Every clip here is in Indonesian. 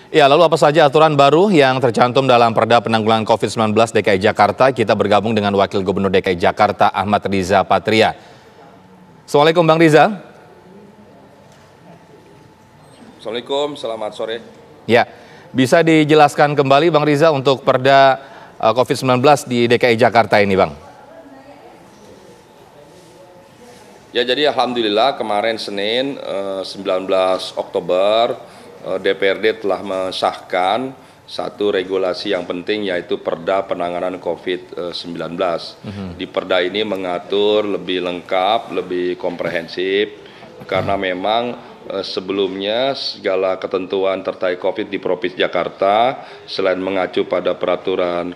Ya, lalu apa saja aturan baru yang tercantum dalam Perda Penanggulangan COVID-19 DKI Jakarta? Kita bergabung dengan Wakil Gubernur DKI Jakarta, Ahmad Riza Patria. Assalamualaikum Bang Riza. Assalamualaikum, selamat sore. Ya, bisa dijelaskan kembali Bang Riza untuk Perda COVID-19 di DKI Jakarta ini Bang? Ya, jadi alhamdulillah kemarin Senin 19 Oktober DPRD telah mensahkan satu regulasi yang penting, yaitu Perda Penanganan COVID-19. Di Perda ini mengatur lebih lengkap, lebih komprehensif, karena memang sebelumnya segala ketentuan terkait COVID di Provinsi Jakarta, selain mengacu pada peraturan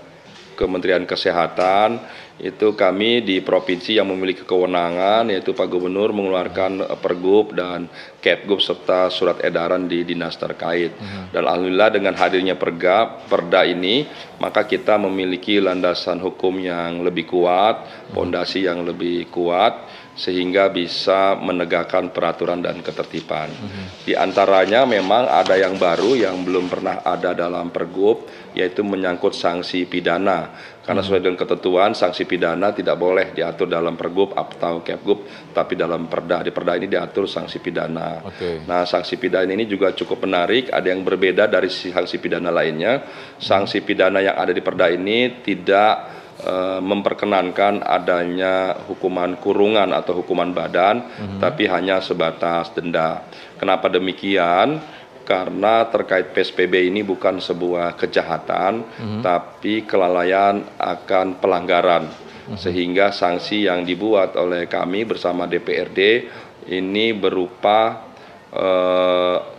Kementerian Kesehatan, itu kami di provinsi yang memiliki kewenangan, yaitu Pak Gubernur mengeluarkan Pergub dan Kepgub serta surat edaran di dinas terkait. Dan alhamdulillah dengan hadirnya Perda ini, maka kita memiliki landasan hukum yang lebih kuat, fondasi yang lebih kuat, sehingga bisa menegakkan peraturan dan ketertiban. Di antaranya memang ada yang baru yang belum pernah ada dalam Pergub, yaitu menyangkut sanksi pidana. Karena sesuai dengan ketentuan, sanksi pidana tidak boleh diatur dalam Pergub atau Kepgub, tapi dalam Perda. Di Perda ini diatur sanksi pidana. Nah, sanksi pidana ini juga cukup menarik, ada yang berbeda dari sanksi pidana lainnya. Sanksi pidana yang ada di Perda ini tidak memperkenankan adanya hukuman kurungan atau hukuman badan, tapi hanya sebatas denda. Kenapa demikian? Karena terkait PSBB ini bukan sebuah kejahatan, tapi kelalaian akan pelanggaran. Sehingga sanksi yang dibuat oleh kami bersama DPRD ini berupa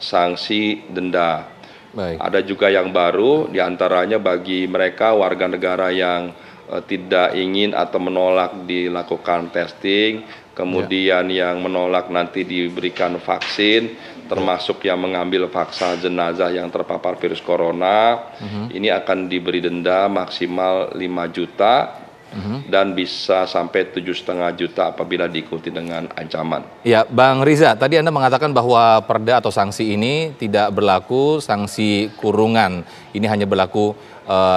sanksi denda. Baik. Ada juga yang baru, diantaranya bagi mereka warga negara yang tidak ingin atau menolak dilakukan testing, kemudian yang menolak nanti diberikan vaksin, termasuk yang mengambil paksa jenazah yang terpapar virus corona, ini akan diberi denda maksimal 5 juta dan bisa sampai 7,5 juta apabila diikuti dengan ancaman. Ya, Bang Riza, tadi Anda mengatakan bahwa perda atau sanksi ini tidak berlaku sanksi kurungan, ini hanya berlaku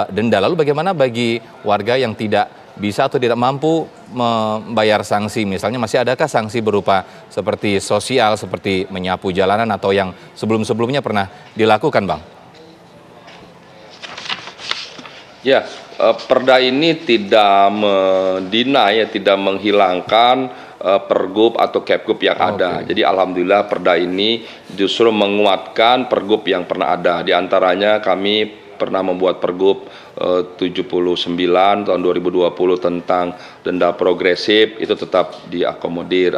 denda. Lalu bagaimana bagi warga yang tidak bisa atau tidak mampu membayar sanksi? Misalnya masih adakah sanksi berupa seperti sosial, seperti menyapu jalanan atau yang sebelum-sebelumnya pernah dilakukan, Bang? Ya, Perda ini tidak tidak menghilangkan Pergub atau Kepgub yang ada. Jadi alhamdulillah Perda ini justru menguatkan Pergub yang pernah ada. Di antaranya kami pernah membuat Pergub 79 tahun 2020 tentang denda progresif, itu tetap diakomodir.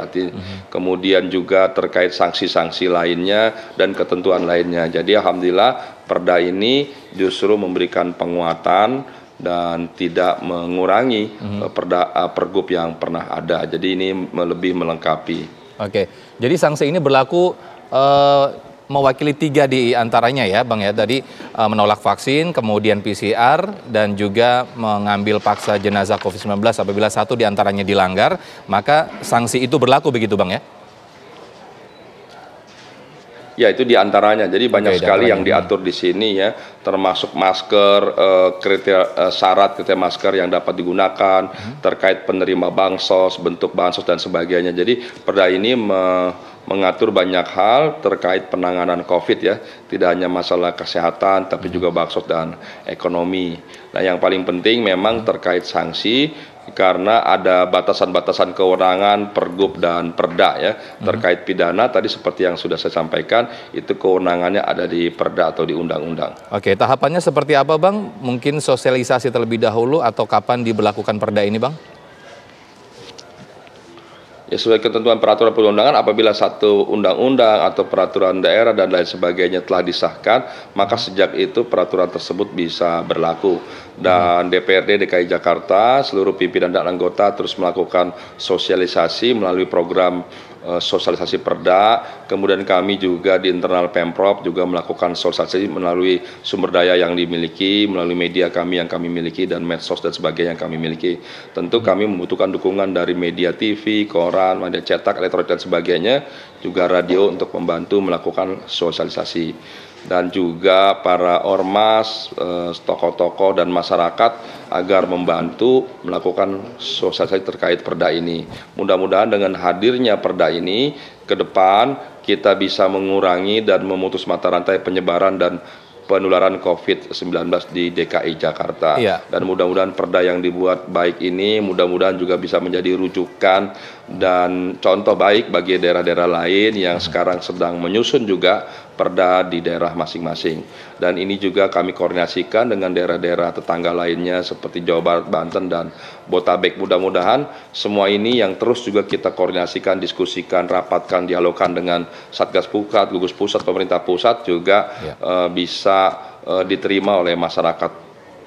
Kemudian juga terkait sanksi-sanksi lainnya dan ketentuan lainnya. Jadi alhamdulillah Perda ini justru memberikan penguatan dan tidak mengurangi Pergub yang pernah ada. Jadi ini lebih melengkapi. Oke, jadi sanksi ini berlaku mewakili 3 di antaranya ya Bang ya, tadi menolak vaksin, kemudian PCR, dan juga mengambil paksa jenazah COVID-19. Apabila 1 di antaranya dilanggar, maka sanksi itu berlaku begitu Bang ya? Ya, itu di antaranya. Jadi banyak sekali yang diatur di sini ya, termasuk masker, syarat kriteria masker yang dapat digunakan, terkait penerima bansos, bentuk bansos dan sebagainya. Jadi Perda ini mengatur banyak hal terkait penanganan COVID ya, tidak hanya masalah kesehatan, tapi juga bansos dan ekonomi. Nah, yang paling penting memang terkait sanksi, karena ada batasan-batasan kewenangan Pergub dan Perda ya. Terkait pidana tadi seperti yang sudah saya sampaikan, itu kewenangannya ada di Perda atau di undang-undang. Oke, tahapannya seperti apa Bang? Mungkin sosialisasi terlebih dahulu atau kapan diberlakukan Perda ini Bang? Ya, sesuai ketentuan peraturan perundang-undangan, apabila satu undang-undang atau peraturan daerah dan lain sebagainya telah disahkan, maka sejak itu peraturan tersebut bisa berlaku. Dan DPRD DKI Jakarta, seluruh pimpinan dan anggota terus melakukan sosialisasi melalui program sosialisasi Perda. Kemudian kami juga di internal Pemprov juga melakukan sosialisasi melalui sumber daya yang dimiliki, melalui media kami yang kami miliki dan medsos dan sebagainya yang kami miliki. Tentu kami membutuhkan dukungan dari media TV, koran, media cetak, elektronik dan sebagainya, juga radio untuk membantu melakukan sosialisasi. dan juga para ormas, tokoh-tokoh dan masyarakat agar membantu melakukan sosialisasi terkait perda ini. Mudah-mudahan dengan hadirnya perda ini ke depan kita bisa mengurangi dan memutus mata rantai penyebaran dan penularan COVID-19 di DKI Jakarta. Iya. Dan mudah-mudahan perda yang dibuat baik ini mudah-mudahan juga bisa menjadi rujukan dan contoh baik bagi daerah-daerah lain yang sekarang sedang menyusun juga perda di daerah masing-masing. Dan ini juga kami koordinasikan dengan daerah-daerah tetangga lainnya seperti Jawa Barat, Banten, dan Botabek. Mudah-mudahan semua ini yang terus juga kita koordinasikan, diskusikan, rapatkan, dialogkan dengan Satgas Pusat, Gugus Pusat, pemerintah pusat juga bisa diterima oleh masyarakat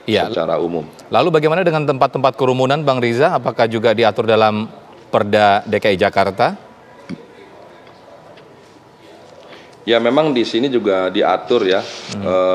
secara umum. Lalu bagaimana dengan tempat-tempat kerumunan, Bang Riza? Apakah juga diatur dalam Perda DKI Jakarta? Ya memang di sini juga diatur ya,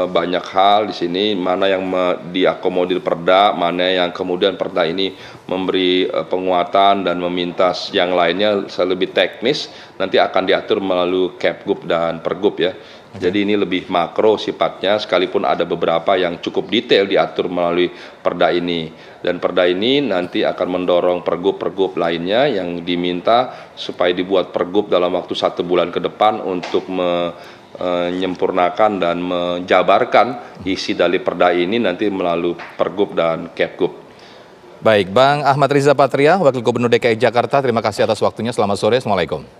banyak hal di sini, mana yang diakomodir perda, mana yang kemudian perda ini memberi penguatan dan meminta yang lainnya lebih teknis, nanti akan diatur melalui Kepgub dan Pergub ya. Jadi ini lebih makro sifatnya, sekalipun ada beberapa yang cukup detail diatur melalui perda ini. Dan perda ini nanti akan mendorong pergub-pergub lainnya yang diminta supaya dibuat pergub dalam waktu 1 bulan ke depan untuk menyempurnakan dan menjabarkan isi dari perda ini nanti melalui pergub dan Kepgub. Baik, Bang Ahmad Riza Patria, Wakil Gubernur DKI Jakarta, terima kasih atas waktunya. Selamat sore, Assalamualaikum.